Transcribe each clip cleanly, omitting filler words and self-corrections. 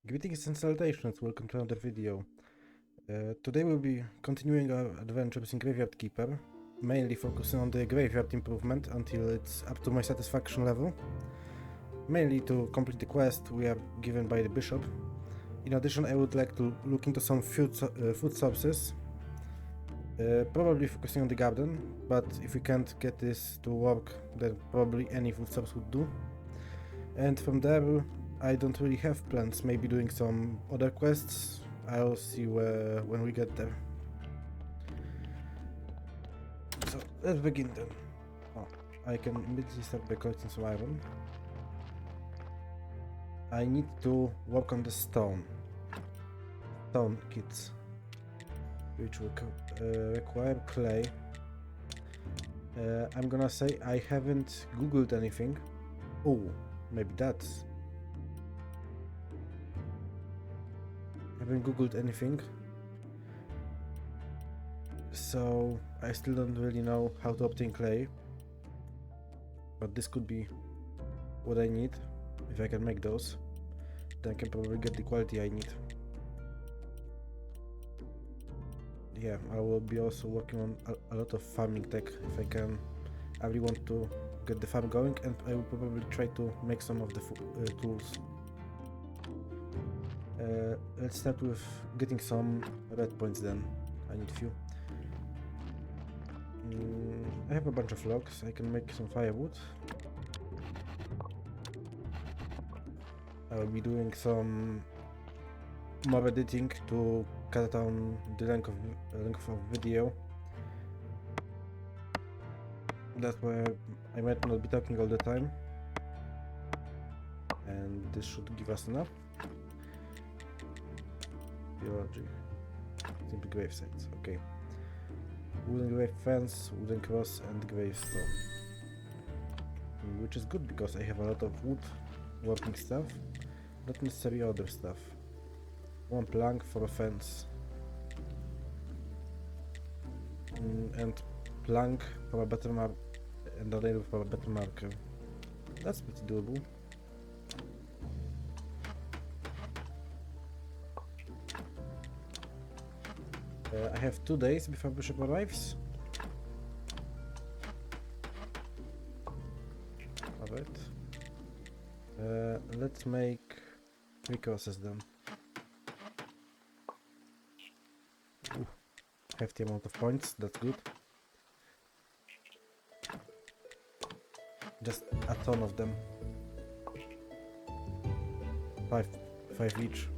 Greetings and salutations, welcome to another video. Today we'll be continuing our adventures in Graveyard Keeper, mainly focusing on the graveyard improvement until it's up to my satisfaction level. Mainly to complete the quest we are given by the bishop. In addition, I would like to look into some food sources, probably focusing on the garden, but if we can't get this to work, then probably any food source would do. And from there, I don't really have plans, maybe doing some other quests. I'll see when we get there. So let's begin then. Oh, I can immediately start by collecting some iron. I need to work on the stone kits, which will require clay. I'm gonna say I haven't googled anything. Oh, maybe that's... haven't googled anything, so I still don't really know how to obtain clay, but this could be what I need. If I can make those, then I can probably get the quality I need. Yeah, I will be also working on a lot of farming tech if I can. I really want to get the farm going, and I will probably try to make some of the tools. Let's start with getting some red points then. I need few. I have a bunch of logs. I can make some firewood. I will be doing some more editing to cut down the length of video. That's why I might not be talking all the time, and this should give us enough. Theology. Simple grave sites. Okay. Wooden grave fence, wooden cross, and gravestone. Which is good because I have a lot of wood working stuff, not necessarily other stuff. One plank for a fence. And plank for a better mark, and a nail for a better marker. That's pretty doable. I have 2 days before Bishop arrives. Alright. Let's make 3 crosses then. Ooh, hefty amount of points, that's good. Just a ton of them. 5 each.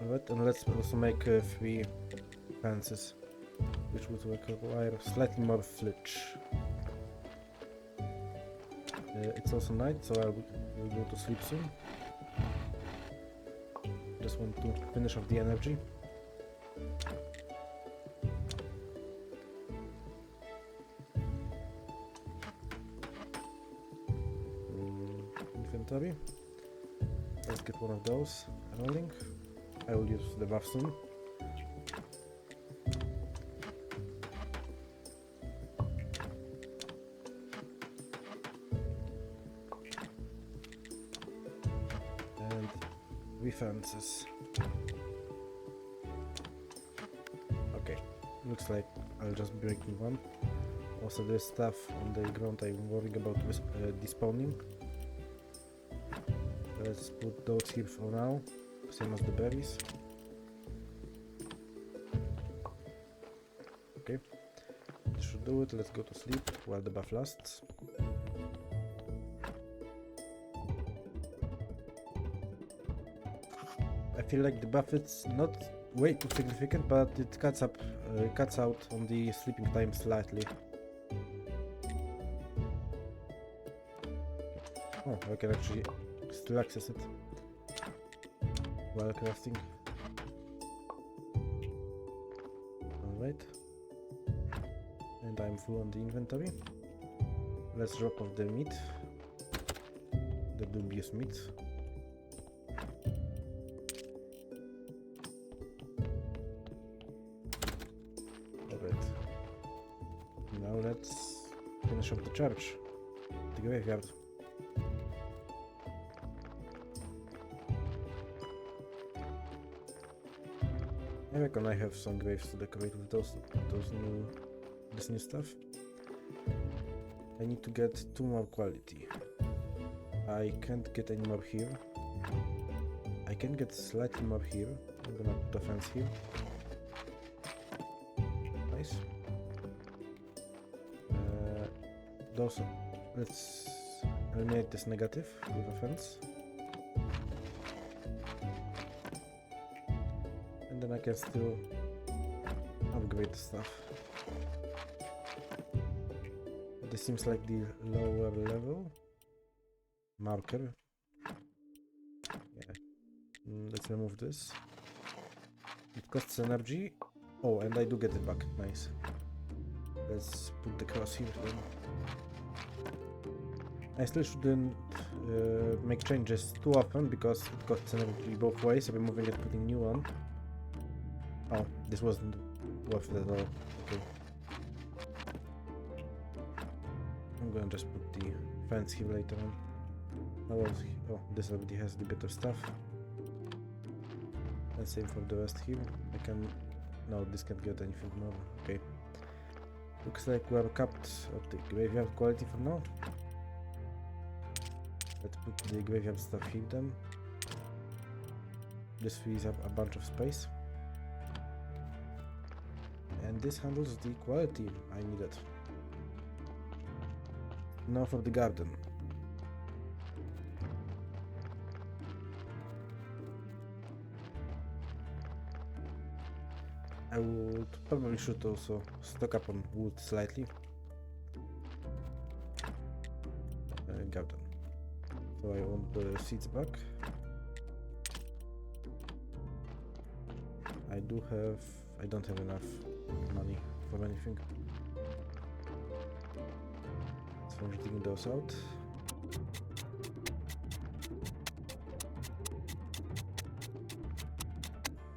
Alright, and let's also make 3 fences, which would require slightly more flitch. It's also night, so I will go to sleep soon. Just want to finish off the energy. Inventory. Let's get one of those rolling. I will use the buff soon. And 3 fences. Okay, looks like I'll just be breaking one. Also there's stuff on the ground I'm worrying about despawning. Let's put those here for now, same as the berries. Okay, this should do it. Let's go to sleep while the buff lasts. I feel like the buff is not way too significant, but it cuts out on the sleeping time slightly. Oh, I can actually still access it while crafting. Alright. And I'm full on the inventory. Let's drop off the meat. The dubious meat. Alright. Now let's finish off the church. The graveyard. I reckon I have some graves to decorate with this new stuff. I need to get 2 more quality. I can't get any more here. I can get slightly more here. I'm gonna put a fence here. Nice. Let's eliminate this negative with a fence. And then I can still upgrade the stuff. This seems like the lower level marker. Yeah. Let's remove this. It costs energy. Oh, and I do get it back. Nice. Let's put the cross here then. I still shouldn't make changes too often because it costs energy both ways, removing it, putting new on. Oh, this wasn't worth it at all. Okay. I'm gonna just put the fence here later on. Oh, this already has the better stuff. And same for the rest here. No, this can't get anything more. Okay. Looks like we're capped at the graveyard quality for now. Let's put the graveyard stuff here then. This frees up a bunch of space. And this handles the quality I needed. Now for the garden. I would probably should also stock up on wood slightly. Garden. So I want the seeds back. I don't have enough money for anything. So I'm just digging those out.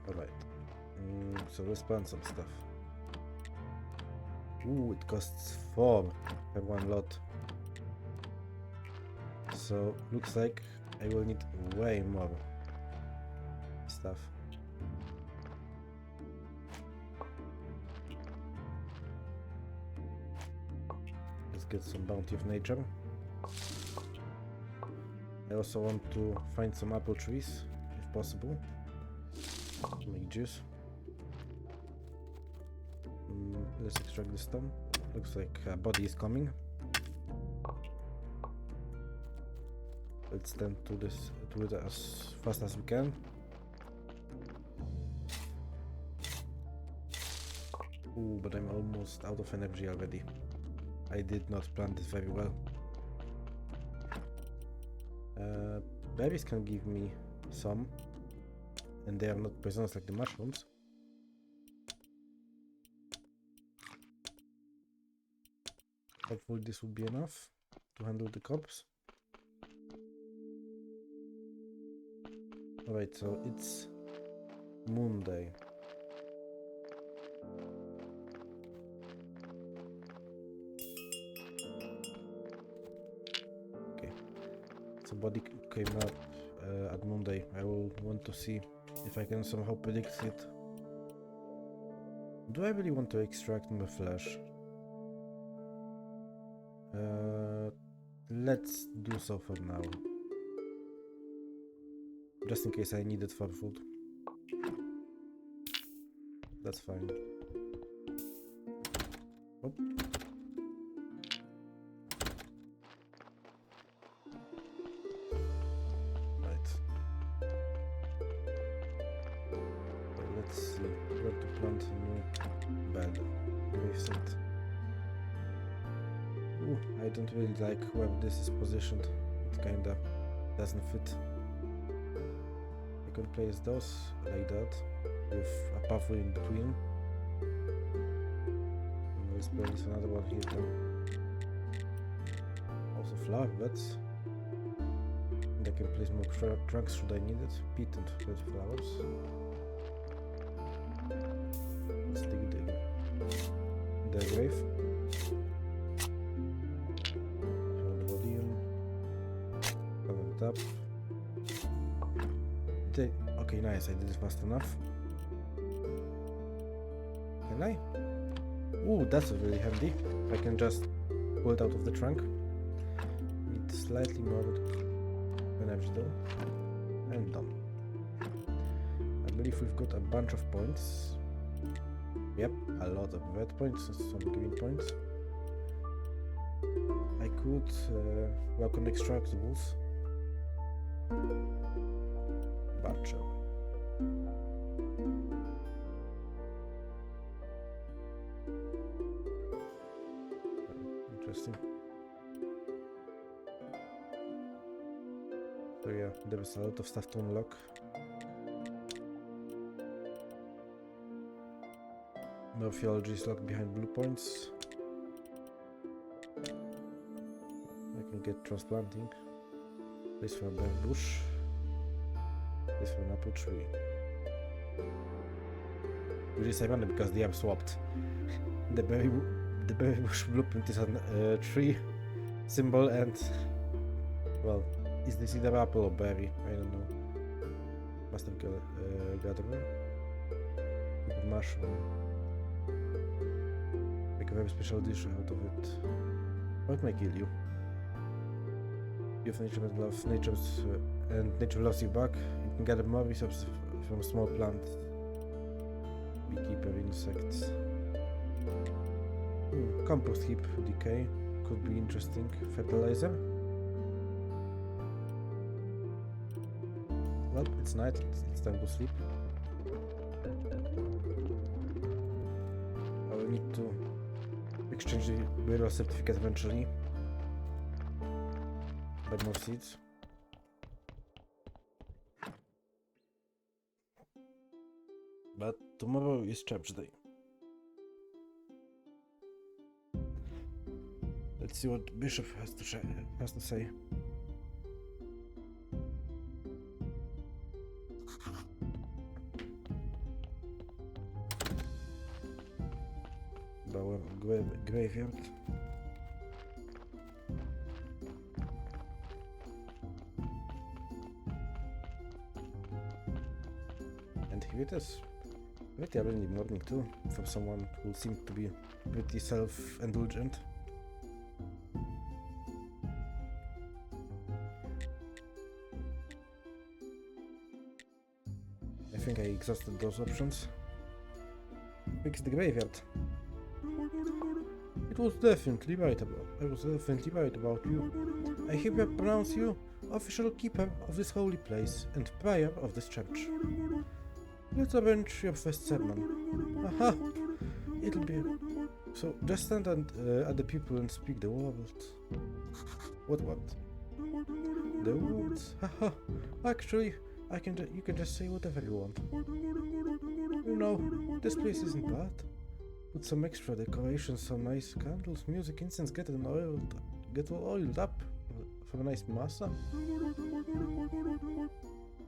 Alright. So let's plant some stuff. Ooh, it costs 4 per 1 lot. So looks like I will need way more stuff. Let's get some bounty of nature. I also want to find some apple trees, if possible, to make juice. Let's extract the stone. Looks like a body is coming. Let's tend to it as fast as we can. Ooh, but I'm almost out of energy already. I did not plan this very well. Berries can give me some, and they are not poisonous like the mushrooms. Hopefully this will be enough to handle the crops. Alright, so it's Moon Day. Okay, so body came up at Moon Day. I will want to see if I can somehow predict it. Do I really want to extract my flesh? Let's do so for now. Just in case I need it for food. That's fine. Oh. Right. So let's see where to plant a new bed. Gravesite. Ooh, I don't really like where this is positioned. It kinda doesn't fit. I can place those like that with a pathway in between. And let's place another one here then. Also flower beds. And I can place more trunks should I need it. Peat and red flowers. Let's dig the grave. Up. Okay, nice, I did it fast enough. Can I? Ooh, that's really handy. I can just pull it out of the trunk. Need slightly more energy though. And done. I believe we've got a bunch of points. Yep, a lot of red points and some green points. I could work on extractables. But shall interesting. So yeah, there is a lot of stuff to unlock. Morphology is locked behind blue points. I can get transplanting. Place for a bare bush. Place for an apple tree. Which is ironic because they are swapped. The berry bush blueprint is a tree symbol and, well, is this either apple or berry? I don't know. Must have gathered one. Mushroom. Make a very special dish out of it. What may kill you? If nature loves and nature loves you back, you can gather more resources from small plants. Beekeeper insects. Compost heap decay could be interesting. Fertilizer. Well, it's night. It's time to sleep. I will need to exchange the burial certificate eventually. Buy more seeds. But tomorrow is church day. Let's see what Bishop has to say. Our graveyard. And here it is. Pretty early in the morning too, for someone who seems to be pretty self-indulgent. I think I exhausted those options. Fix the graveyard. I was definitely right about you. I hereby pronounce you official keeper of this holy place and prior of this church. Let's arrange your first sermon. Aha! It'll be... So, just stand at the people and speak the words. What? The words? Haha! Actually, you can just say whatever you want. You know, this place isn't bad. Put some extra decorations, some nice candles, music, incense, get all oiled up for a nice massa.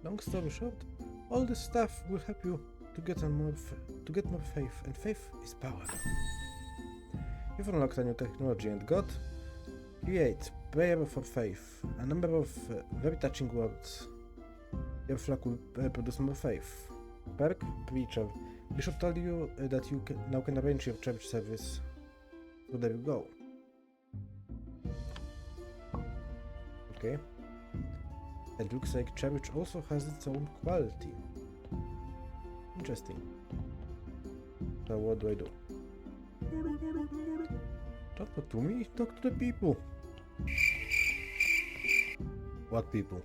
Long story short, all this stuff will help you to get more faith, and faith is power. You've unlocked a new technology and got create prayer for faith, a number of very touching words. Your flag will produce more faith. Perk, preacher. Bishop told you that you now can arrange your church service. So there you go. Okay. It looks like church also has its own quality. Interesting. So what do I do? Talk not to me, talk to the people. What people?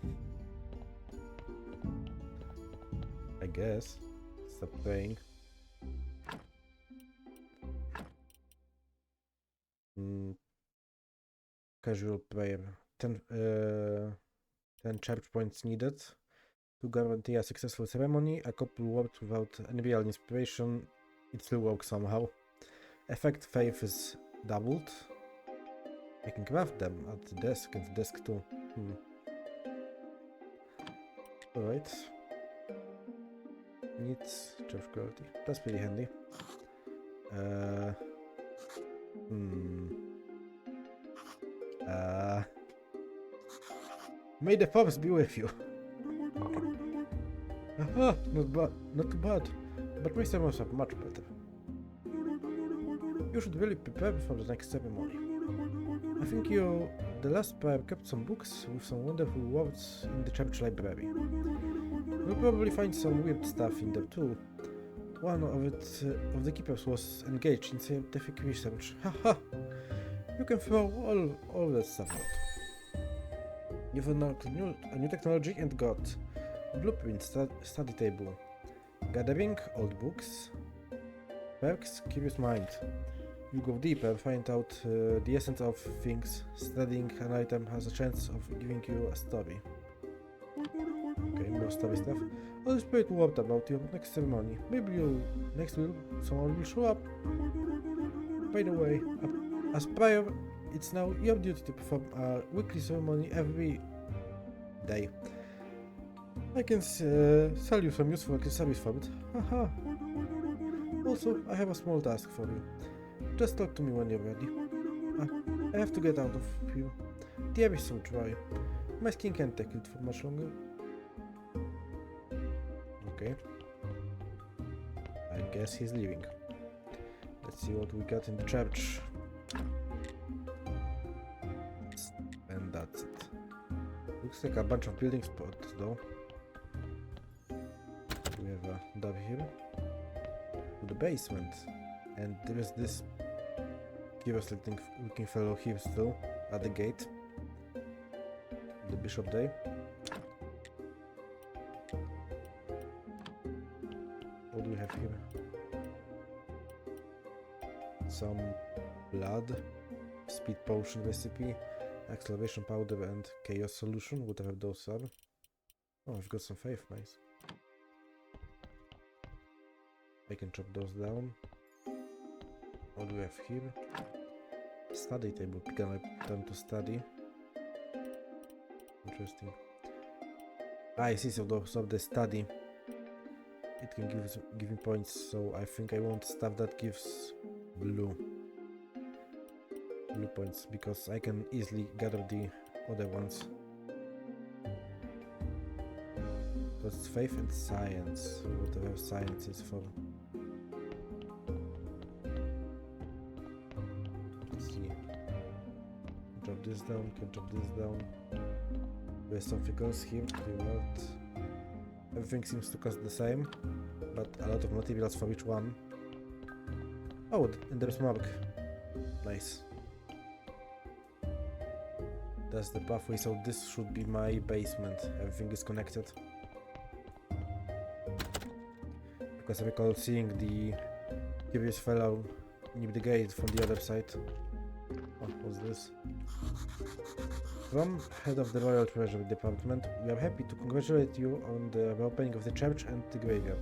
I guess. Stop praying. Casual prayer. 10 church points needed to guarantee a successful ceremony. A couple worked without any real inspiration. It still works somehow. Effect faith is doubled. I can craft them at the desk and the desk too. Alright. Needs church quality. That's pretty handy. May the force be with you. Aha, not too bad. But my sermons are much better. You should really prepare for the next ceremony. I think you, the last pair, kept some books with some wonderful words in the church library. You'll probably find some weird stuff in there too. One of the keepers was engaged in scientific research. Haha! You can throw all that stuff out. You've unlocked a new technology and got blueprint study table. Gathering old books. Perks, curious mind. You go deeper, find out the essence of things. Studying an item has a chance of giving you a story. Okay, more story stuff. I was pretty worried about your next ceremony. Maybe someone will show up. By the way, as prior, it's now your duty to perform a weekly ceremony every day. I can sell you some useful accessories for it. Haha. Also, I have a small task for you. Just talk to me when you're ready. I have to get out of here. The air is so dry. My skin can't take it for much longer. Okay. I guess he's leaving. Let's see what we got in the church. And that's it. Looks like a bunch of building spots though. We have a door here. To the basement. And there is this curious looking fellow here still at the gate. The bishop day. What do we have here? Some blood, speed potion recipe, acceleration powder and chaos solution, whatever those are. Oh, I've got some faith, nice. I can chop those down. What do we have here? Study table. Pick up time to study. Interesting. I see, so those of the study. It can give me points, so I think I want stuff that gives blue points, because I can easily gather the other ones. That's faith and science, whatever science is for. Drop this down, can drop this down. There's something else here, clear out. Everything seems to cost the same, but a lot of materials for each one. Oh, and there's Mark. Nice. That's the pathway, so this should be my basement. Everything is connected. Because I recall seeing the curious fellow near the gate from the other side. Oh, what's this? From head of the Royal Treasury Department, we are happy to congratulate you on the reopening of the church and the graveyard.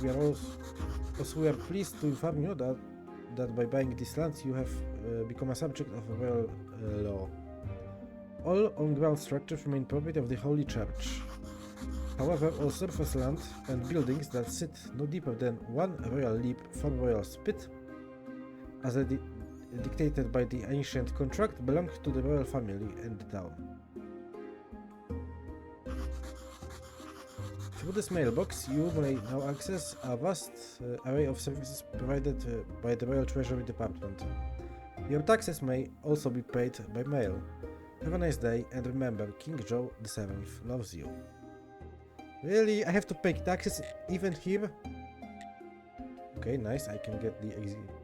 We are pleased to inform you that by buying these lands you have become a subject of royal law. All on-ground structures remain property of the Holy Church. However, all surface land and buildings that sit no deeper than 1 royal leap from royal spit, as dictated by the ancient contract, belong to the royal family and the town. Through this mailbox, you may now access a vast array of services provided by the Royal Treasury Department. Your taxes may also be paid by mail. Have a nice day, and remember, King Joe VII loves you. Really? I have to pay taxes even here? Okay, nice, I can get the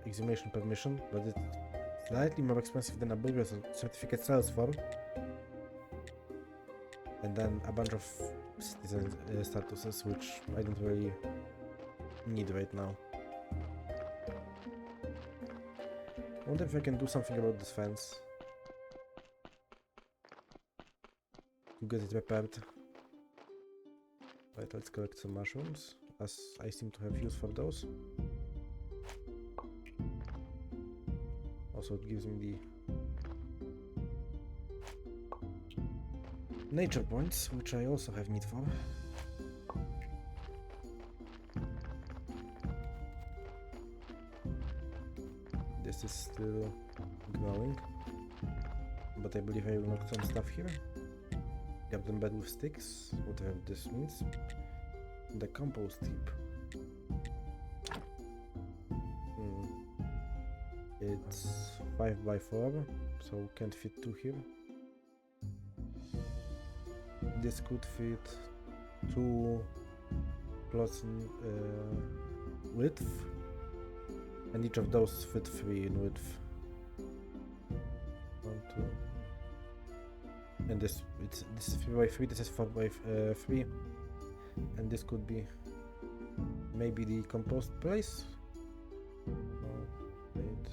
exhumation permission, but it's slightly more expensive than a burial certificate sells for. And then a bunch of citizen statuses, which I don't really need right now. I wonder if I can do something about this fence. To get it repaired. Right, let's collect some mushrooms, as I seem to have use for those. Also, it gives me the nature points, which I also have need for. This is still growing, but I believe I will knock some stuff here. Garden bed with sticks, whatever this means. The compost heap. It's 5 by 4, so can't fit 2 here. This could fit 2 plots in width, and each of those fit 3 in width. 1, 2, and this is 3 by 3. This is 4 by 3, and this could be maybe the compost place. Wait.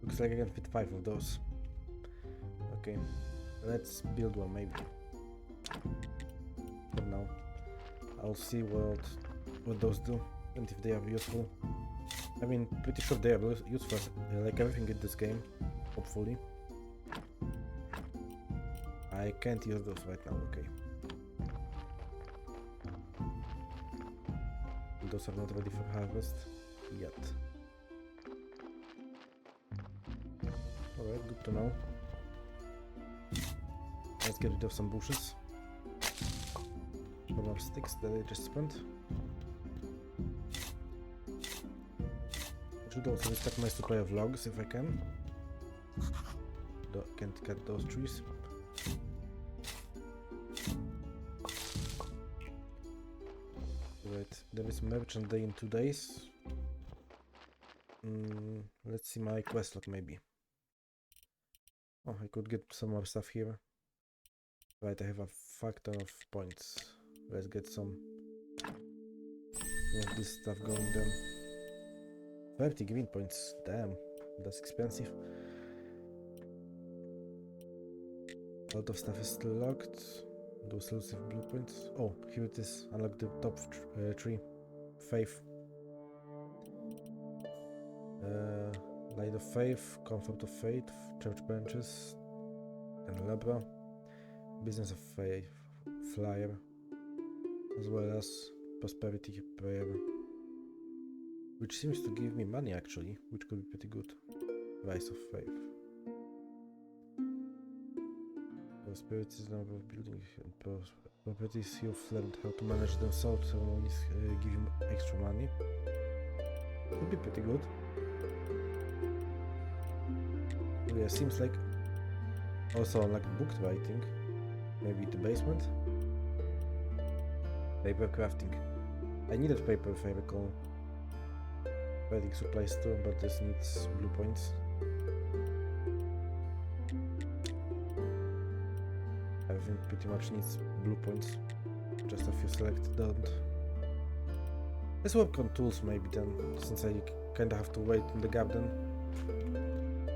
Looks like I can fit 5 of those. Okay, let's build one maybe. For now, I'll see what those do and if they are useful. I mean, pretty sure they are useful, like everything in this game. Hopefully, I can't use those right now. Okay, those are not ready for harvest yet. Alright, good to know. Let's get rid of some bushes. Some more sticks that I just spent. I should also restock my supply of logs if I can. Can't cut those trees. Right, there is merchant day in 2 days. Let's see my quest log maybe. Oh, I could get some more stuff here. Right, I have a fuck ton of points. Let's get some of this stuff going then. 30 green points, damn, that's expensive. A lot of stuff is still locked. Those elusive blue points. Oh, here it is. Unlock the top tree. Faith. Light of Faith, Comfort of Faith, Church Branches, Candelabra, Business of Faith, Flyer, as well as Prosperity Prayer, which seems to give me money actually, which could be pretty good. Rise of Faith. Prosperity is the number of buildings and properties you've learned how to manage them, so ceremonies give you extra money. Could be pretty good. Yeah, seems like also like book writing, maybe the basement. Paper crafting. I needed paper if I recall. Writing supplies too, but this needs blue points. Everything pretty much needs blue points. Just a few selected don't. Let's work on tools maybe then, since I kinda have to wait in the garden.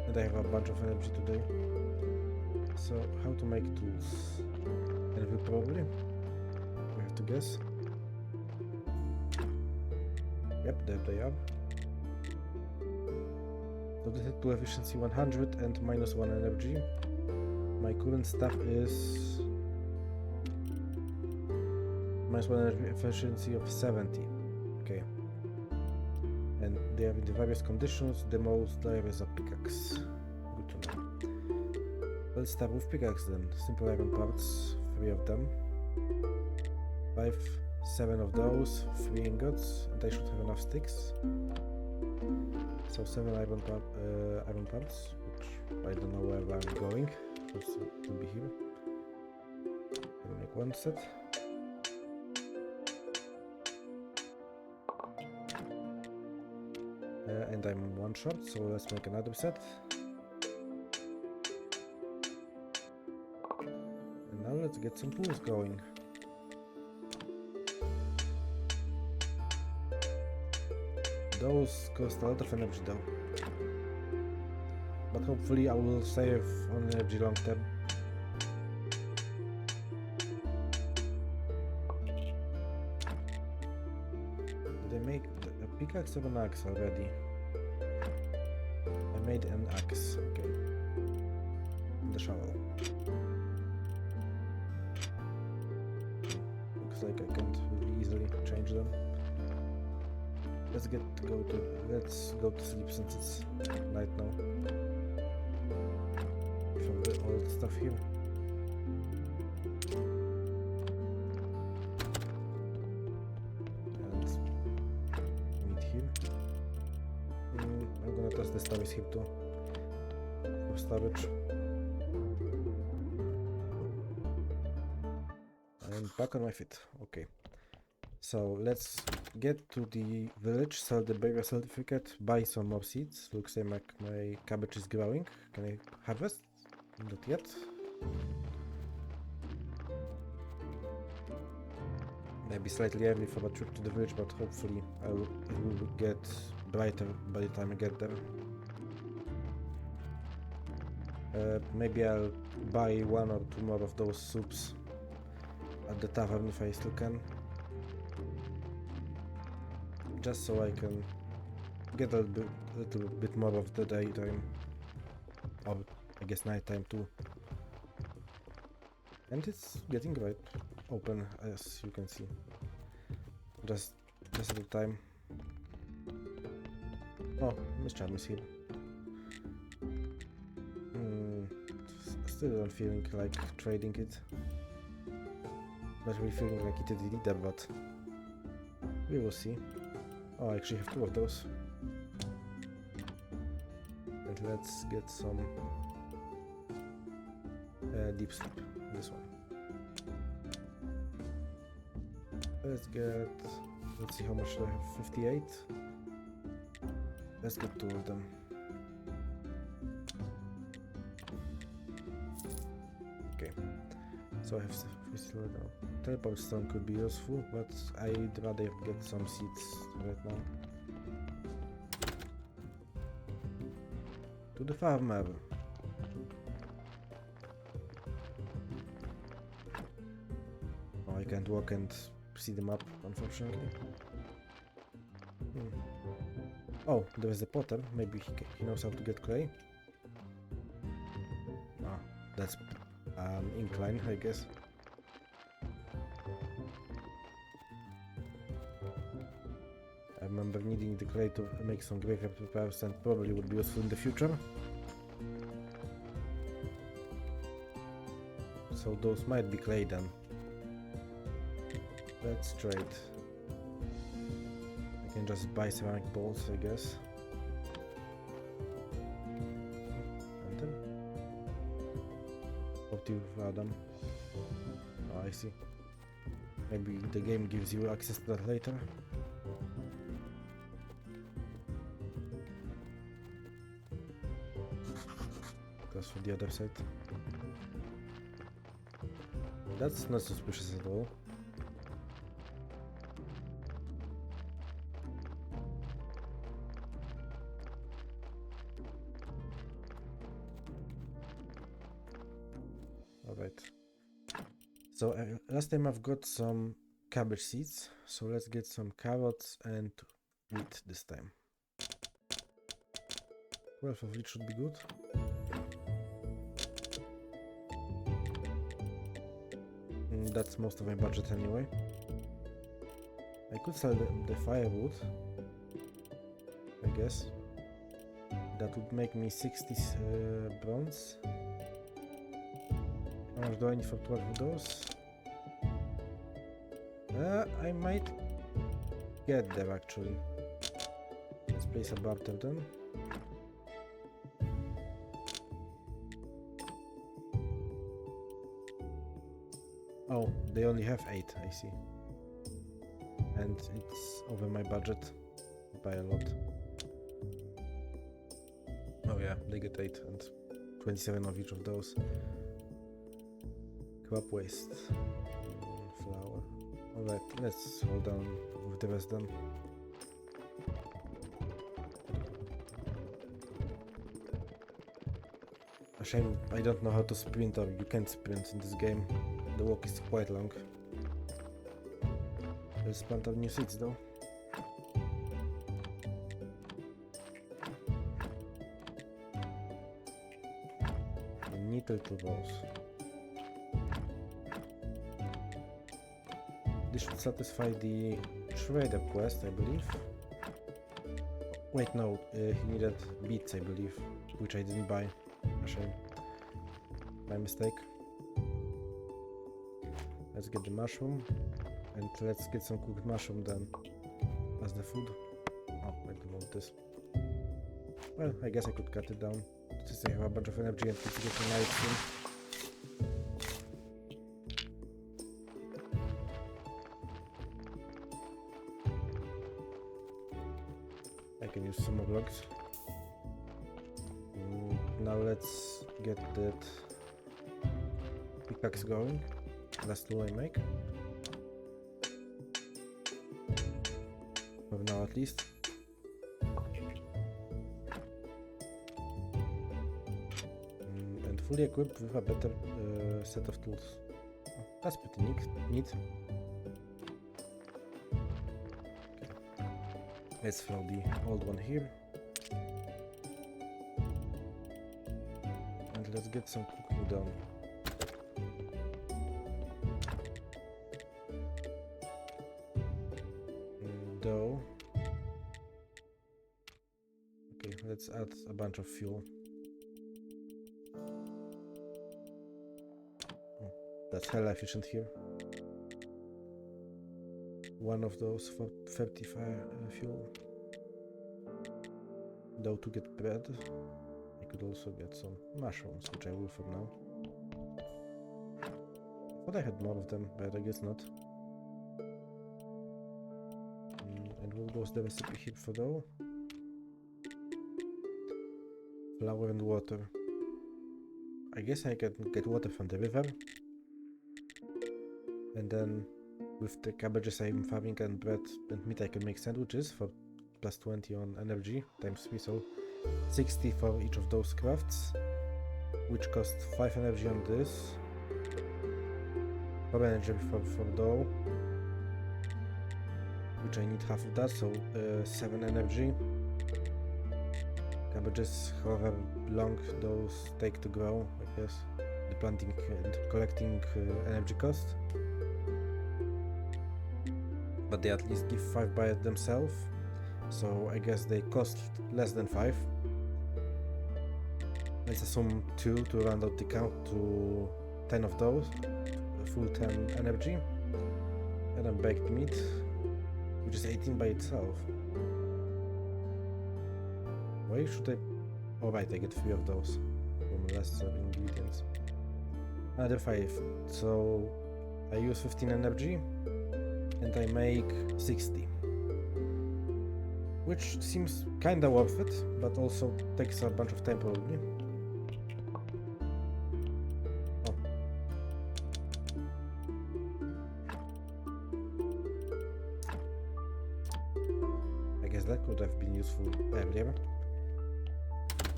And I have a bunch of energy today. So, how to make tools? Energy probably? We have to guess. Yep, there they are. So this is tool efficiency 100 and -1 energy. My current stuff is -1 energy efficiency of 70. Okay. And they are in the various conditions. The most reliable is a pickaxe. Good to know. Let's start with pickaxe then. Simple iron parts, 3 of them. 5, 7 of those, 3 ingots, and I should have enough sticks. So 7 iron parts, which I don't know where I'm going. It will be here. I'll make 1 set. And I'm 1 short, so let's make another set. And now let's get some tools going. Those cost a lot of energy though. But hopefully I will save on energy long term. Did I make a pickaxe or an axe already? I made an axe, okay. And the shovel. Looks like I can't really easily change them. Let's go to sleep since it's night now. From the old stuff here. And meat here. I'm gonna toss the storage here too. For storage. And back on my feet. Okay. So let's get to the village, sell the burial certificate, buy some more seeds. Looks like my cabbage is growing. Can I harvest? Not yet. Maybe slightly early for a trip to the village, but hopefully it will get brighter by the time I get there. Maybe I'll buy 1 or 2 more of those soups at the tavern if I still can. Just so I can get a little bit more of the daytime, or I guess nighttime too. And it's getting right open, as you can see. Just at the time. Oh, Miss Charm is here. Still not feeling like trading it. Not really feeling like it either, but we will see. Oh, I actually have 2 of those. And let's get some deep sleep. This one. Let's see how much I have. 58. Let's get 2 of them. Okay. So I have 50 now. Teleport stone could be useful, but I'd rather get some seeds right now. To the farmer. Oh, I can't walk and see the map, unfortunately. Oh, there's a potter. Maybe he knows how to get clay. Ah, that's incline, I guess. I remember needing the clay to make some graveyard repairs and probably would be useful in the future. So those might be clay then. Let's trade. I can just buy ceramic balls, I guess. And then 40 with Adam. Oh, I see. Maybe the game gives you access to that later. That's for the other side. That's not suspicious at all. Alright. So last time I've got some cabbage seeds, so let's get some carrots and wheat this time. 12 of each should be good. That's most of my budget anyway. I could sell the firewood, I guess. That would make me 60 bronze. How much do I need for 12 of those? I might get there actually. Let's place a barter then. Oh, they only have 8, I see. And it's over my budget by a lot. Oh yeah, they get 8 and 27 of each of those. Crop waste. Flour. Alright, let's hold on with the rest then. A shame I don't know how to sprint, or you can't sprint in this game. The walk is quite long. Let's plant our new seeds though. Neat little balls. This should satisfy the trader quest, I believe. Wait, no, he needed beets, I believe, which I didn't buy. A shame. My mistake. Let's get the mushroom. And let's get some cooked mushroom then as the food. Oh, I don't want this. Well, I guess I could cut it down since I have a bunch of energy and it's getting night soon. I can use some more blocks. Now let's get that pickaxe going. Last tool I make. For now at least. And fully equipped with a better set of tools. Oh, that's pretty neat. Okay. Let's throw the old one here. And let's get some cooking done. Dough. Okay, let's add a bunch of fuel. Oh, that's hella efficient here. One of those for 35 fuel. Dough to get bread. I could also get some mushrooms, which I will for now. I thought I had more of them, but I guess not. And what goes the recipe here for dough? Flour and water. I guess I can get water from the river. And then with the cabbages I'm farming and bread and meat I can make sandwiches for plus 20 on energy times 3, so 60 for each of those crafts, which cost 5 energy on this, 4 energy for dough, which I need half of that, so 7 energy. Cabbages, however long those take to grow, I guess. The planting and collecting energy cost. But they at least give 5 by themselves, so I guess they cost less than 5. Let's assume 2 to round out the count to 10 of those, full 10 energy. And then baked meat, which is 18 by itself. Why should I... Oh right, I get 3 of those from less ingredients. Another 5, so I use 15 energy and I make 60. Which seems kinda worth it, but also takes a bunch of time probably. Oh. I guess that could have been useful earlier.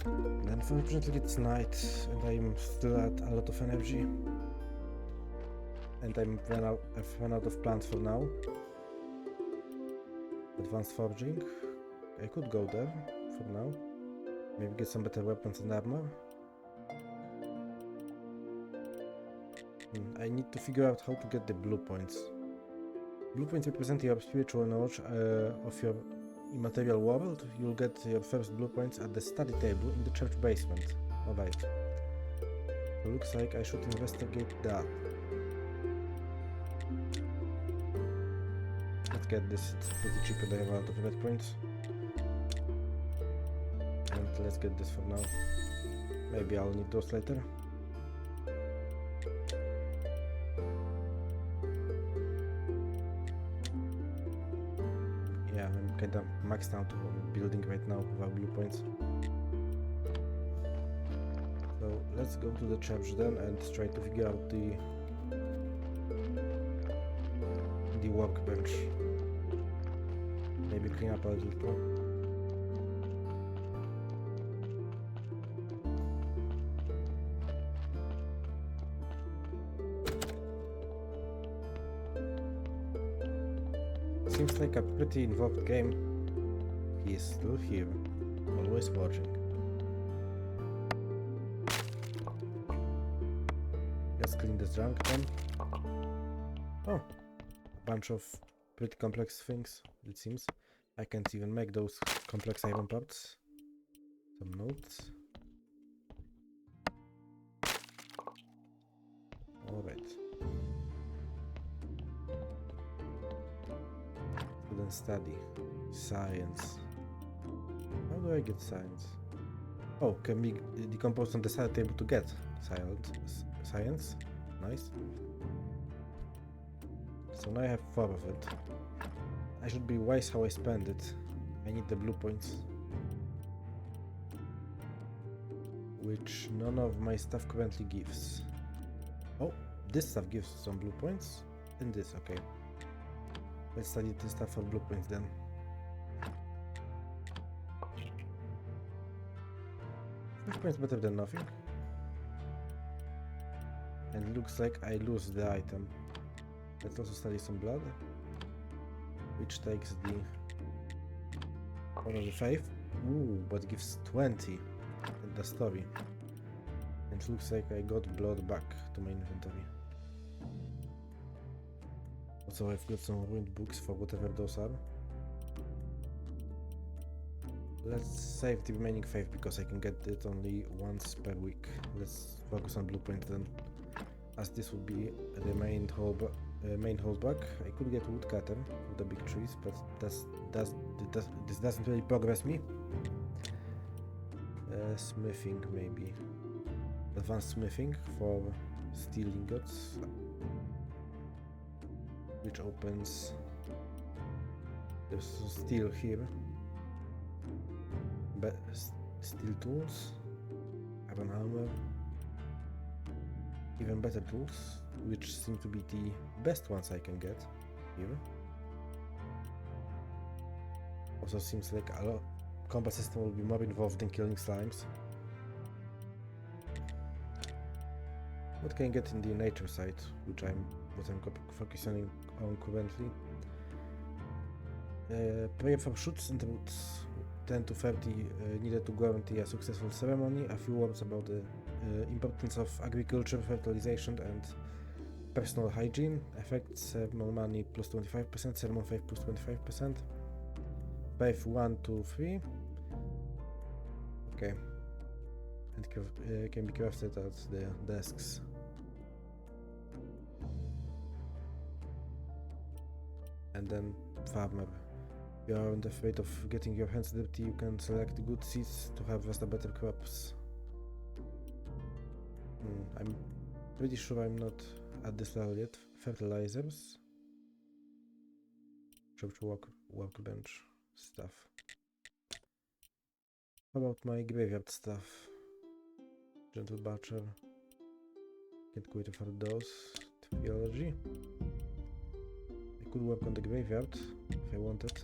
And unfortunately it's night and I'm still at a lot of energy. And I've run out of plants for now. Advanced forging. I could go there for now. Maybe get some better weapons and armor. I need to figure out how to get the blue points. Blue points represent your spiritual knowledge of your immaterial world. You'll get your first blue points at the study table in the church basement. Alright. So looks like I should investigate that. Let's get this, it's pretty cheap and I have a lot of red points. And let's get this for now. Maybe I'll need those later. Yeah, I'm kinda maxed out on building right now without blue points. So let's go to the church then and try to figure out the workbench. Maybe clean up a little more. Seems like a pretty involved game. He is still here, always watching. Let's clean this junk then. Oh, a bunch of pretty complex things, it seems. I can't even make those complex iron parts. Some notes. Alright. Student study. Science. How do I get science? Oh, can be decomposed on the side table to get science. Nice. So now I have 4 of it. I should be wise how I spend it. I need the blue points. Which none of my stuff currently gives. Oh, this stuff gives some blue points. And this, okay. Let's study this stuff for blue points then. 5 points better than nothing. And looks like I lose the item. Let's also study some blood. Which takes the 1 of the 5. Ooh, but gives 20 in the story. And it looks like I got blood back to my inventory. Also, I've got some ruined books for whatever those are. Let's save the remaining 5 because I can get it only once per week. Let's focus on blue points then. As this would be the main holdback. I could get woodcutter for the big trees, but this doesn't really progress me. Smithing maybe. Advanced smithing for steel ingots, which opens. There's steel here. But steel tools, iron hammer, even better tools, which seem to be the best ones I can get here. Also seems like a lot combat system will be more involved in killing slimes. What can I get in the nature side, which I'm focusing on currently? Prayer for shoots and roots. 10 to 30 needed to guarantee a successful ceremony. A few words about the importance of agriculture, fertilization and personal hygiene. Effects: ceremony plus 25%, ceremony 5 plus 25%. 5, 1, 2, 3. Okay. And can be crafted at the desks. And then farmer. You aren't afraid of getting your hands dirty, you can select good seeds to harvest a better crops. I'm pretty sure I'm not at this level yet. Fertilizers. Church workbench stuff. How about my graveyard stuff? Gentle Butcher. Can't quit for those. Theology. I could work on the graveyard if I wanted.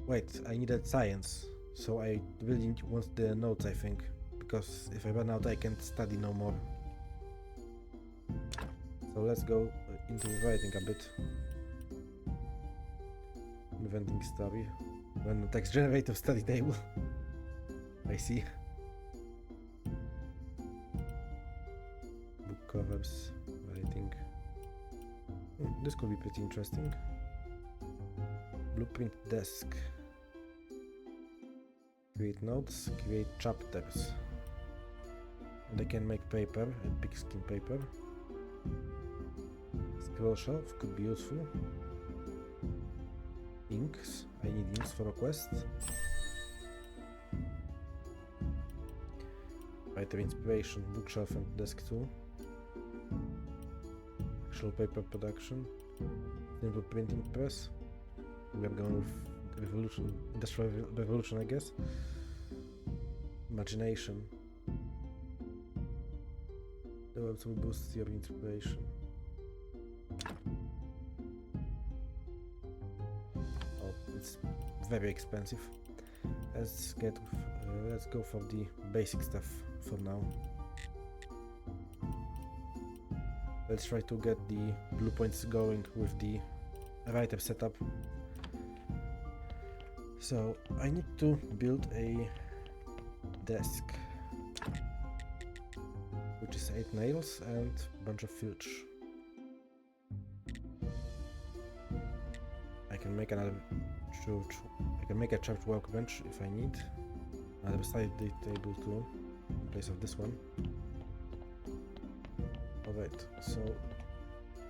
Wait, I needed science, so I really want the notes, I think, because if I run out I can't study no more. So let's go into writing a bit. Inventing story. Random text generator study table. I see. Book covers, writing. This could be pretty interesting. Blueprint desk. Create notes, create chapters. And I can make paper, and pigskin paper. Scroll shelf could be useful. Inks, I need inks for a quest. Writer inspiration, bookshelf and desk tool. Actual paper production. Simple printing press. We are going with industrial revolution, I guess. Imagination. The webs will boost your inspiration. Oh, it's very expensive. Let's go for the basic stuff for now. Let's try to get the blue points going with the writer setup. So I need to build a desk, which is 8 nails and a bunch of filch. I can make another church. I can make a church workbench if I need. Another side table too, in place of this one. Alright, so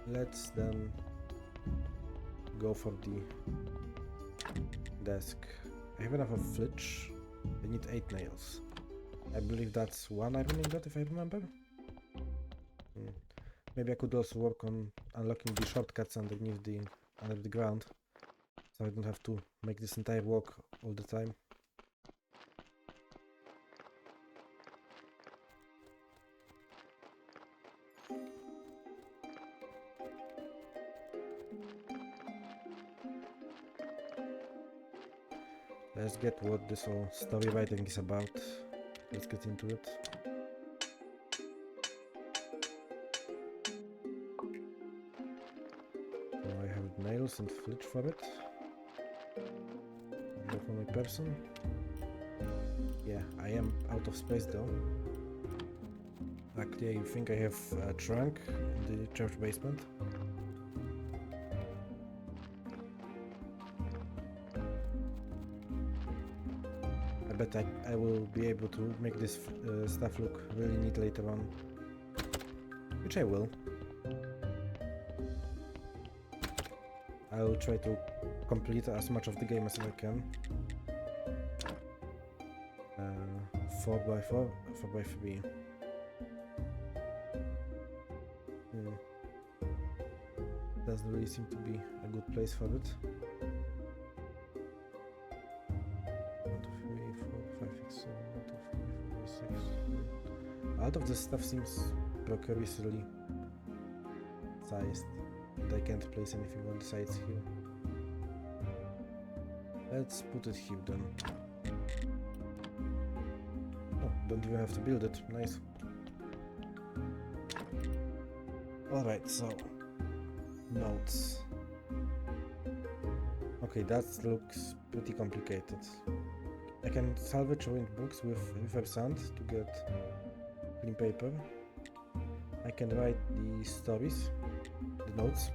let's then go for the desk. I have enough of flitch. I need 8 nails. I believe that's 1 iron ingot if I remember. Maybe I could also work on unlocking the shortcuts under the ground, so I don't have to make this entire walk all the time. Let's get what this whole story writing is about. Let's get into it. So I have nails and flitch for it. Go for my person. Yeah, I am out of space though. Actually, I think I have a trunk in the church basement. I bet I will be able to make this stuff look really neat later on. Which I will. I will try to complete as much of the game as I can. 4x4, 4x3. Doesn't really seem to be a good place for it. 1, 2, 3, 4, 5, 6, 7, 1, 2, 3, 4, 5, 6. A lot of this stuff seems precariously sized, and I can't place anything on the sides here. Let's put it here then. Oh, don't even have to build it. Nice. Alright, so notes. Okay, that looks pretty complicated. I can salvage ruined books with reverb sand to get clean paper. I can write the stories, the notes.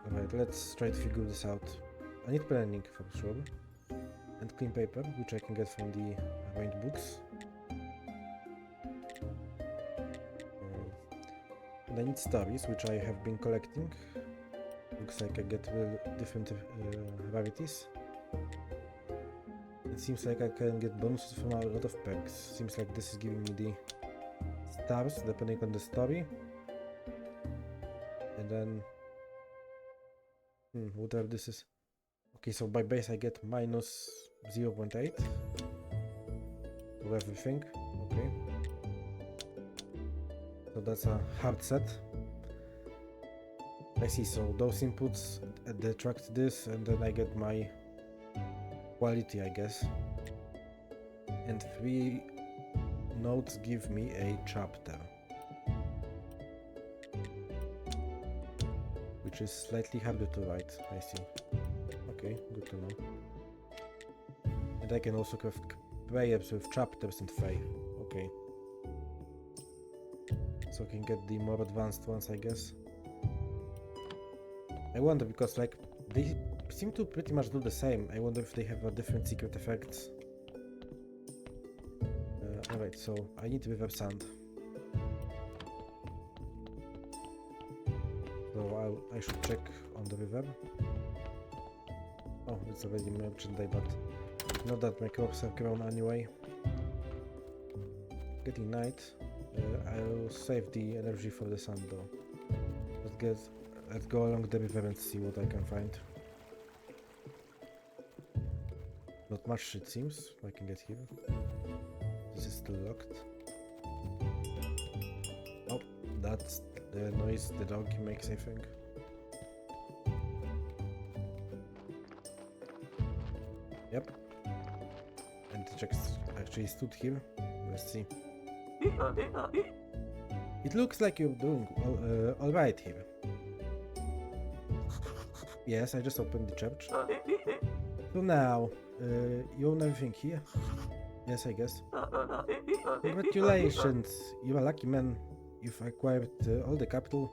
Alright, let's try to figure this out. I need planning for sure. And clean paper, which I can get from the ruined books. And I need stories, which I have been collecting. Looks like I get different rarities. It seems like I can get bonuses from a lot of perks. Seems like this is giving me the stars, depending on the story. And then... whatever this is. Okay, so by base I get minus 0.8 to everything. Okay. So that's a hard set. I see, so those inputs detract this, and then I get my quality, I guess. And 3 notes give me a chapter, which is slightly harder to write, I see. Okay, good to know. And I can also craft prayers with chapters and faith. Okay. So I can get the more advanced ones, I guess. I wonder, because like they seem to pretty much do the same. I wonder if they have a different secret effects. Alright, so I need reverb sand. So I should check on the reverb. Oh, it's already merchandise, but not that my crops have grown anyway. Getting night. I'll save the energy for the sun though. Let's go along the river and see what I can find. Not much it seems I can get here. This is still locked. Oh, that's the noise the dog makes, I think. Yep. And the Jack actually stood here. Let's see. It looks like you're doing alright here. Yes, I just opened the church. So now, you own everything here? Yes, I guess. Congratulations! You're a lucky man. You've acquired all the capital.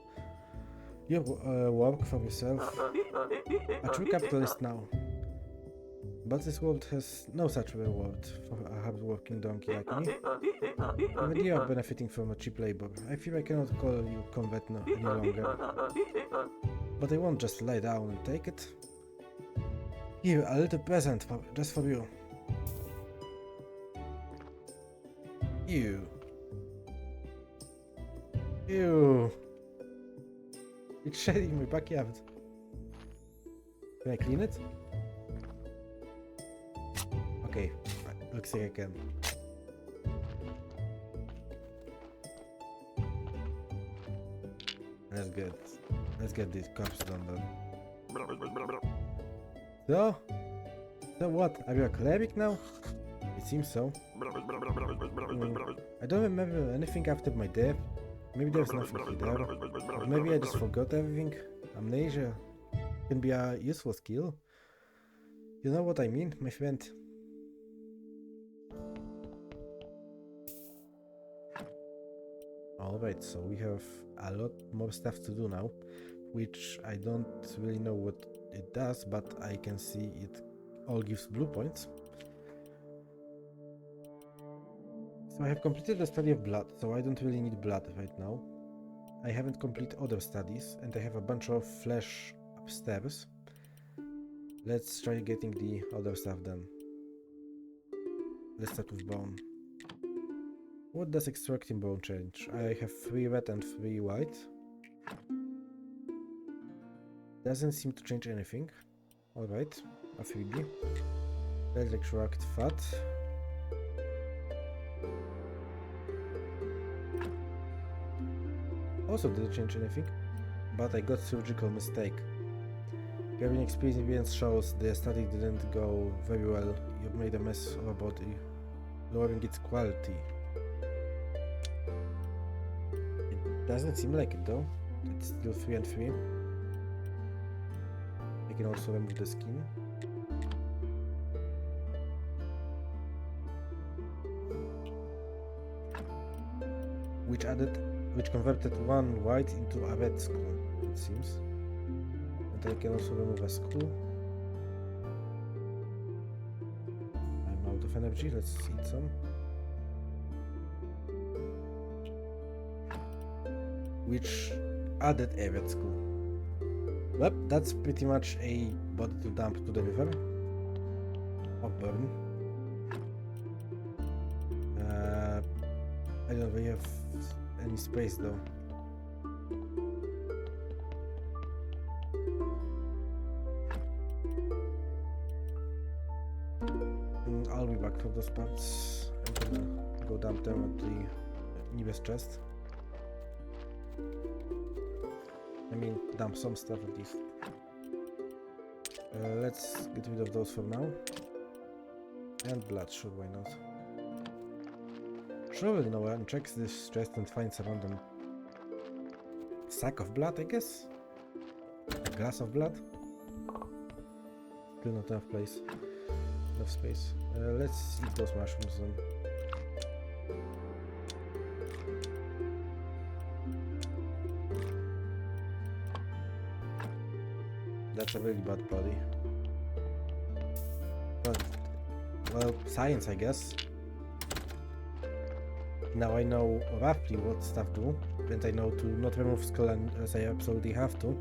You work for yourself. A true capitalist now. But this world has no such reward for a hard-working donkey like me. The idea of benefiting from a cheap labor. I fear I cannot call you combat any longer. But I won't just lie down and take it. Here, a little present just for you. Ew. Ew. It's shady in my backyard. Can I clean it? Okay, looks like I can. That's good. Let's get these cups done then. So what? Are you a cleric now? It seems so. I don't remember anything after my death. Maybe there's nothing there. Or maybe I just forgot everything. Amnesia can be a useful skill. You know what I mean, my friend? Alright, so we have a lot more stuff to do now, which I don't really know what it does, but I can see it all gives blue points. So I have completed the study of blood, so I don't really need blood right now. I haven't completed other studies, and I have a bunch of flesh upstairs. Let's try getting the other stuff done. Let's start with bone. What does extracting bone change? I have 3 red and 3 white. Doesn't seem to change anything. Alright, a freebie. Let's extract fat. Also didn't change anything, but I got surgical mistake. Gathering experience shows the study didn't go very well. You made a mess of our body, lowering its quality. It doesn't seem like it though. It's still 3 and 3. I can also remove the skin. Which converted 1 white into a red skull, it seems. And I can also remove a skull. I'm out of energy, let's eat some. Which added a red skull. Well, that's pretty much a body to dump to the river. Or burn. I don't really have any space though. I'll be back for those parts. I'm gonna go dump them at the nearest chest. I mean, dump some stuff at least. Let's get rid of those for now. And blood, sure, why not? Surely no one checks this chest and finds a random sack of blood, I guess? A glass of blood? Still not enough place. Enough space. Let's eat those mushrooms then. That's a really bad body. But, well, science, I guess. Now I know roughly what stuff do, and I know to not remove skull unless I absolutely have to.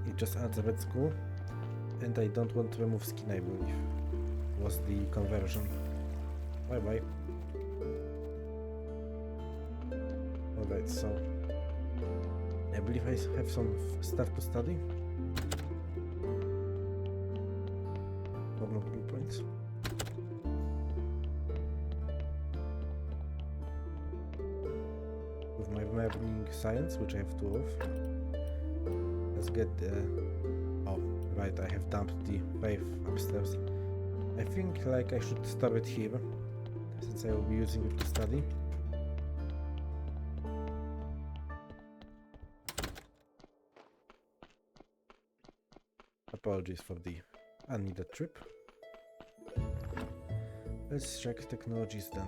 It just adds a red skull, and I don't want to remove skin, I believe. Was the conversion. Bye bye. Alright, so I believe I have some stuff to study. 4 more blue points. With my remembering science, which I have 2 of. Let's get the... Oh, right, I have dumped the wave upstairs. I think like I should stop it here, since I will be using it to study. Apologies for the unneeded trip. Let's check technologies then.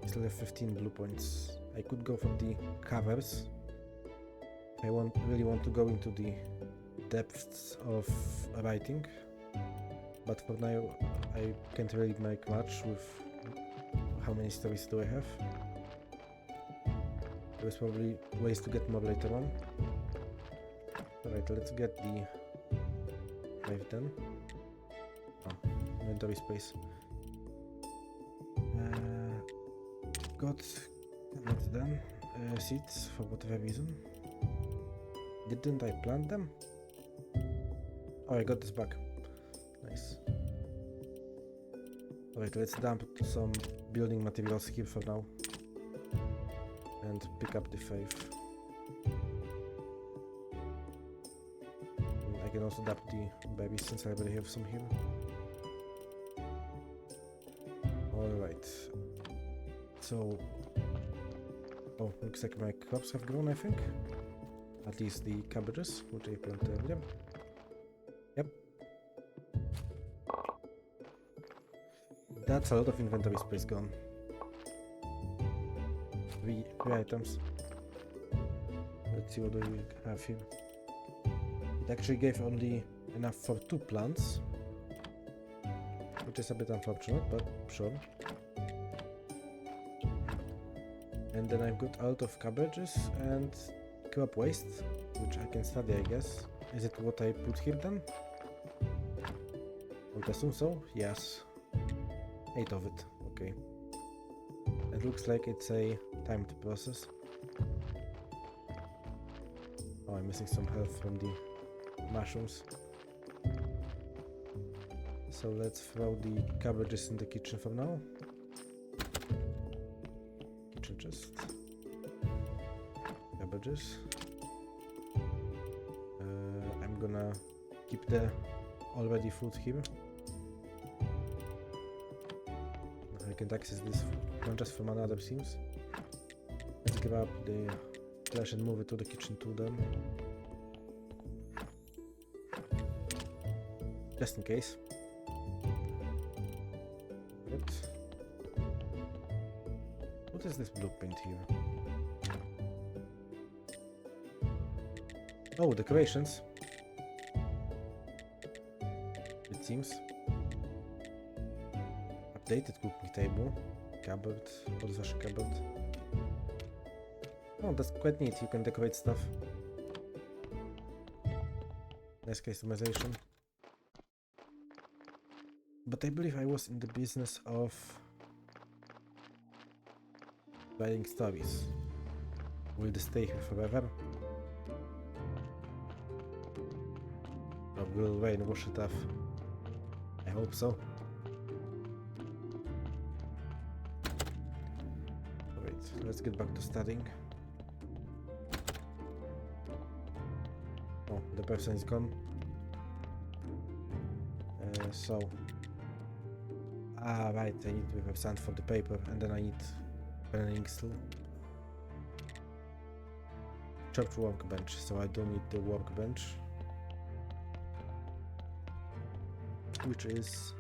I still have 15 blue points. I could go for the covers. I really want to go into the depths of writing. but for now I can't really make much with how many stories do I have. There's probably ways to get more later on. Alright, let's get the drive done. Oh, inventory space. Got that done. Seeds for whatever reason. Didn't I plant them? Oh, I got this back. Nice. Alright, let's dump some building materials here for now. And pick up the 5. I can also dump the berries since I already have some here. Alright. So... oh, looks like my crops have grown, I think. At least the cabbages, which I planted earlier. Yep. That's a lot of inventory space gone. Three items. Let's see what do we have here. It actually gave only enough for 2 plants, which is a bit unfortunate, but sure. And then I've got a lot of cabbages and crop waste, which I can study, I guess. Is it what I put here then? I would assume so. Yes. 8 of it. Okay. It looks like it's a timed process. Oh, I'm missing some health from the mushrooms. So let's throw the cabbages in the kitchen for now. Kitchen chest. Cabbages. I'm gonna keep the already food here. I can access this not just from another seams. Let's grab the flash and move it to the kitchen too then. Just in case. Right. What is this blueprint here? Oh, decorations. It seems. Updated cooking table. Cupboard. Podwash cupboard. Oh, that's quite neat. You can decorate stuff. Nice customization. But I believe I was in the business of writing stories. Will they stay here forever? Or will rain wash it off? I hope so. Alright, let's get back to studying. Oh, the person is gone. Right, I need to have sand for the paper, and then I need penning still. Chopped workbench, so I don't need the workbench. Which is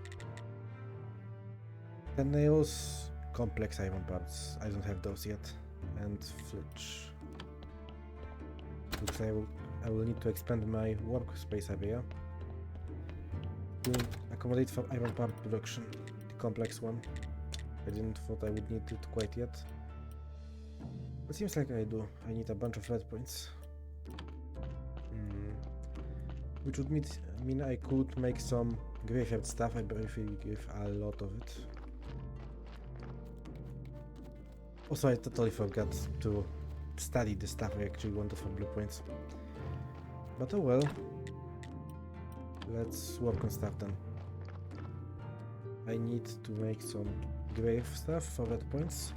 10 nails, complex iron parts. I don't have those yet. And flitch. Looks like I will need to expand my workspace area to accommodate for iron part production. The complex one. I didn't thought I would need it quite yet. But seems like I do. I need a bunch of red points. Which would mean I could make some graveyard stuff. I briefly give a lot of it. Also, I totally forgot to study the stuff I actually wanted for blueprints. But oh well. Let's work on stuff then. I need to make some grave stuff for red points.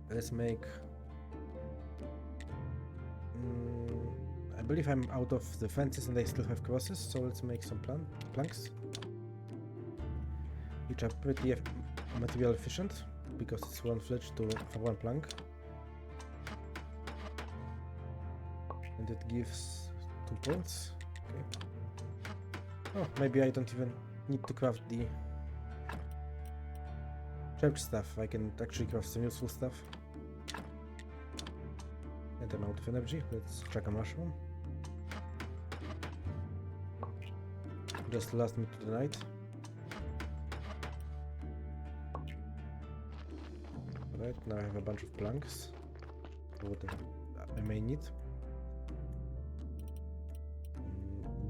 Let's make... I believe I'm out of the fences and I still have crosses, so let's make some planks. Which are pretty material efficient, because it's one flitch for one plank. And it gives 2 points. Okay. Oh, maybe I don't even need to craft the church stuff. I can actually craft some useful stuff. And I'm out of energy. Let's check a mushroom. Just last me to the night. Alright, now I have a bunch of planks. What I may need.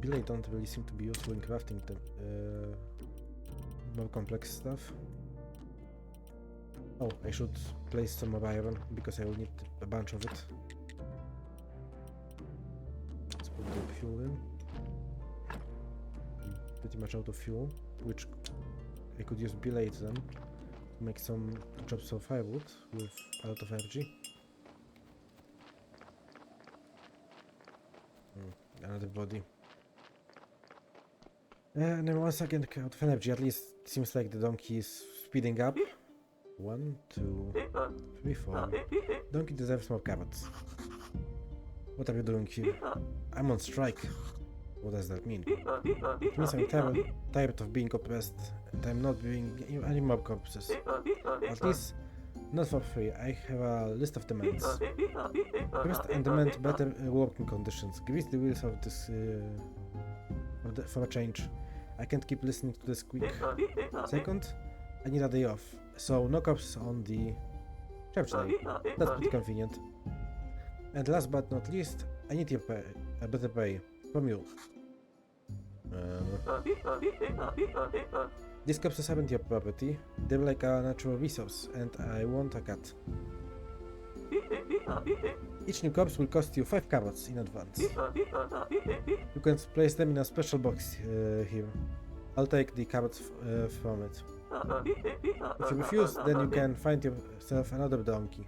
Billet don't really seem to be useful in crafting the more complex stuff. Oh, I should place some more iron because I will need a bunch of it. Let's put the fuel in. I'm pretty much out of fuel, which I could use billet then to make some chops of firewood with a lot of energy. Another body. And then once again out of energy, at least it seems like the donkey is speeding up. 1, 2, 3, 4. Donkey deserves more carrots. What are you doing here? I'm on strike. What does that mean? It means I'm tired of being oppressed and I'm not being any more corpses. At least not for free. I have a list of demands. First, I demand better working conditions. Grease the wheels of this for a change. I can't keep listening to the squeak. Second, I need a day off. So no corpses on the church day. That's pretty convenient. And last but not least, I need your pay, a better pay from you. These corpses aren't your property. They're like a natural resource, and I want a cut. Each new corpse will cost you 5 carrots in advance. You can place them in a special box here. I'll take the carrots from it. If you refuse, then you can find yourself another donkey.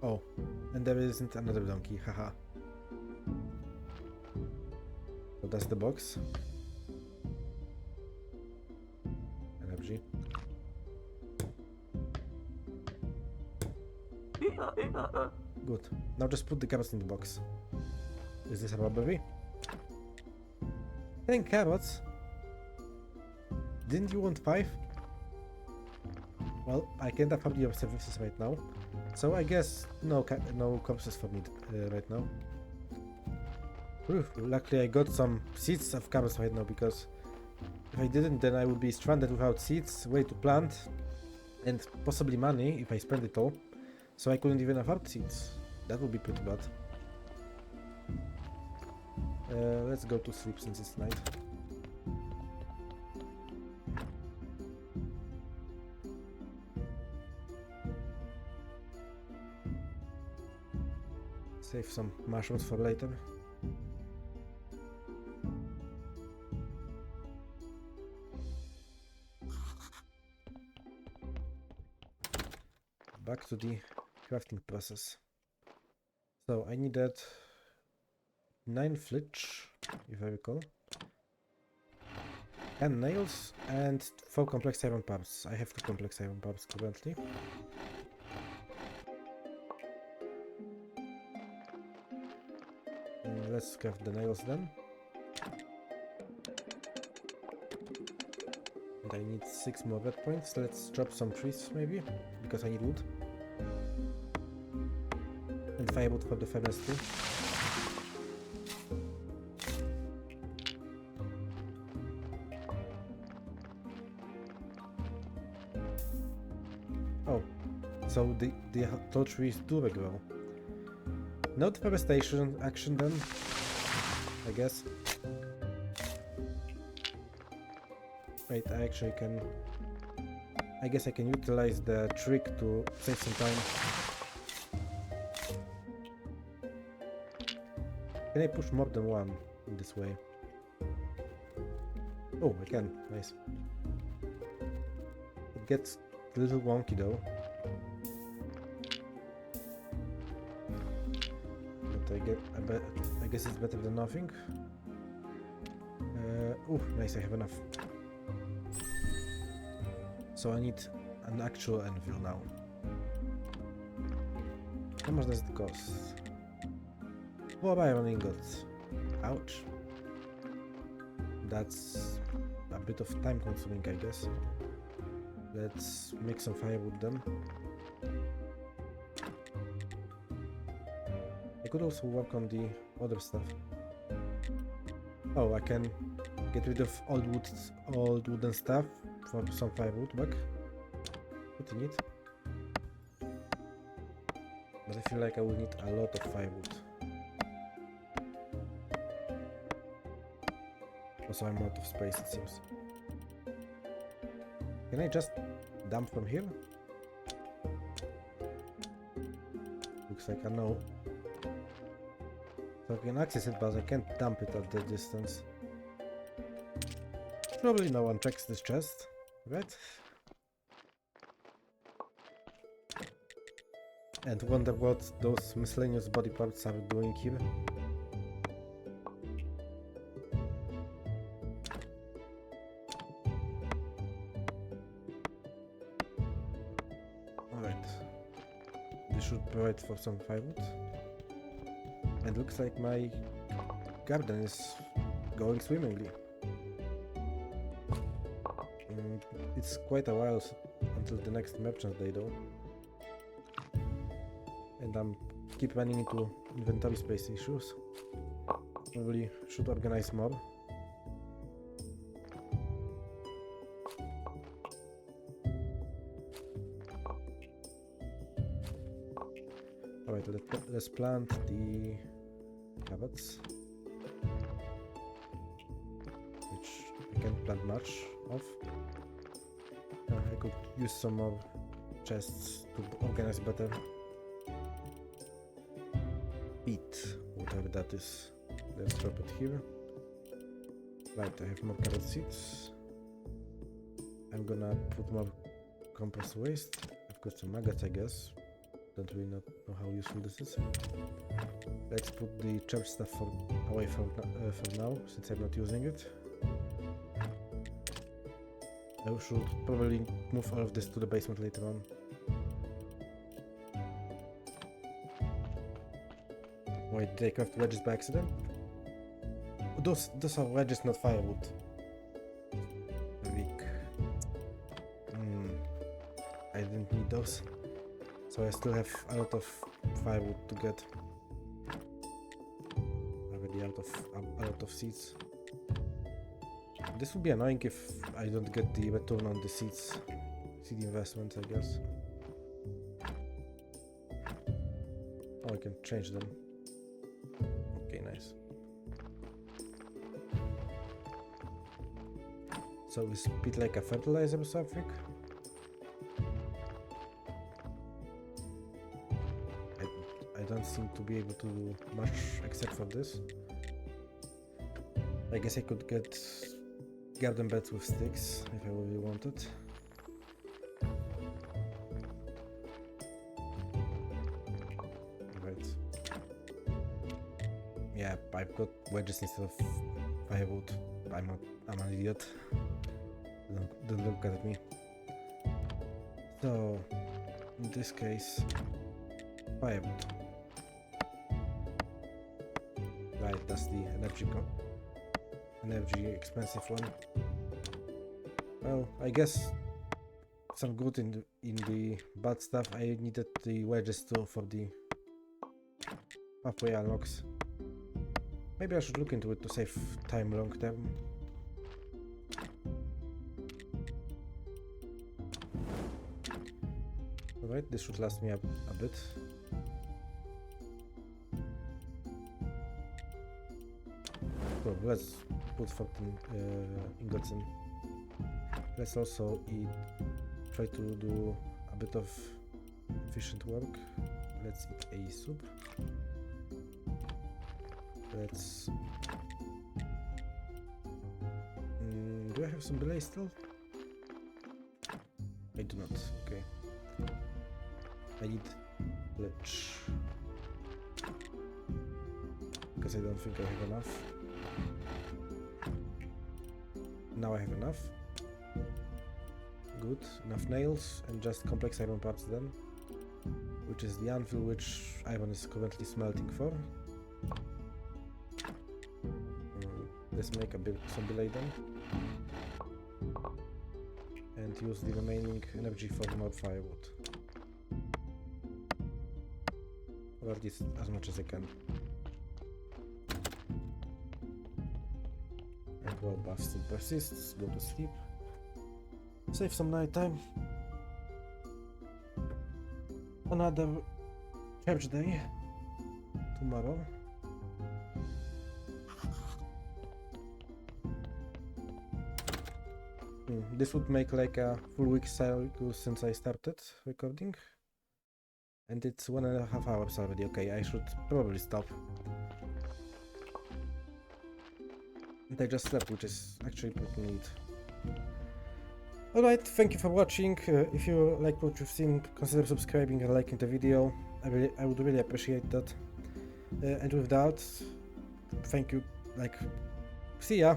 Oh, and there isn't another donkey, haha. So that's the box. Energy. Good. Now just put the carrots in the box. Is this a robbery? 10 carrots? Didn't you want 5? Well, I can't afford your services right now, so I guess no corpses for me right now. Whew, luckily I got some seeds of carrots right now, because if I didn't, then I would be stranded without seeds, way to plant, and possibly money if I spend it all, so I couldn't even afford seeds. That would be pretty bad. Let's go to sleep since it's night. Save some mushrooms for later. Back to the crafting process. So I needed 9 flitch, if I recall, 10 nails, and 4 complex iron parts. I have 2 complex iron parts currently. Let's craft the nails then. And I need 6 more red points. Let's chop some trees maybe, because I need wood. And firewood for the furnace too. Oh, so the tall trees do regrow. No deforestation action then, I guess. Wait, I actually can... I guess I can utilize the trick to save some time. Can I push more than one in this way? Oh, I can. Nice. It gets a little wonky though. But I guess it's better than nothing. Oh, nice, I have enough. So I need an actual anvil now. How much does it cost? 4 iron ingots. Ouch. That's a bit of time consuming, I guess. Let's make some firewood then. I could also work on the other stuff. Oh, I can get rid of old wooden stuff for some firewood back. Pretty neat. But I feel like I will need a lot of firewood. Also, I'm out of space, it seems. Can I just dump from here? Looks like a no. So I can access it, but I can't dump it at that distance. Probably no one checks this chest, right? And wonder what those miscellaneous body parts are doing here. Alright. This should provide for some firewood. And looks like my garden is going swimmingly. It's quite a while until the next merchant day though. And I'm keep running into inventory space issues. Probably should organize more. Alright, let's plant the carrots, which I can't plant much of. I could use some more chests to organize better. Peat, whatever that is. Let's drop it here. Right, I have more carrot seeds. I'm gonna put more compost waste. I've got some maggots, I guess. Don't really know how useful this is. Let's put the church stuff away for now, since I'm not using it. I should probably move all of this to the basement later on. Wait, did I craft wedges by accident? Those are wedges, not firewood. Weak. I didn't need those. So I still have a lot of firewood to get. Already out of a lot of seeds. This would be annoying if I don't get the return on the seed investment, I guess. Oh, I can change them. Okay, nice. So is peat like a fertilizer or something? I don't seem to be able to do much except for this. I guess I could get garden beds with sticks if I really wanted. Right. Yeah, I've got wedges instead of firewood. I'm an idiot. Don't look at me. So, in this case, firewood. Right, that's the energy expensive one. Well, I guess some good in the bad stuff. I needed the wedges too for the halfway unlocks. Maybe I should look into it to save time long term. Alright, this should last me a bit. So let's put 14 ingots in. Let's also try to do a bit of efficient work. Let's eat a soup. Let's... do I have some belay still? I do not, okay. I need ledge. Because I don't think I have enough. Now I have enough. Good, enough nails and just complex iron parts then. Which is the anvil which iron is currently smelting for. Let's make some belay then. And use the remaining energy for more firewood. Or at least as much as I can. Robust still persists. Go to sleep. Save some night time. Another church day tomorrow. This would make like a full week cycle since I started recording. And it's 1.5 hours already. Okay, I should probably stop. And I just slept, which is actually pretty neat. Alright, thank you for watching. If you like what you've seen, consider subscribing and liking the video. I would really appreciate that. And with that, thank you. See ya!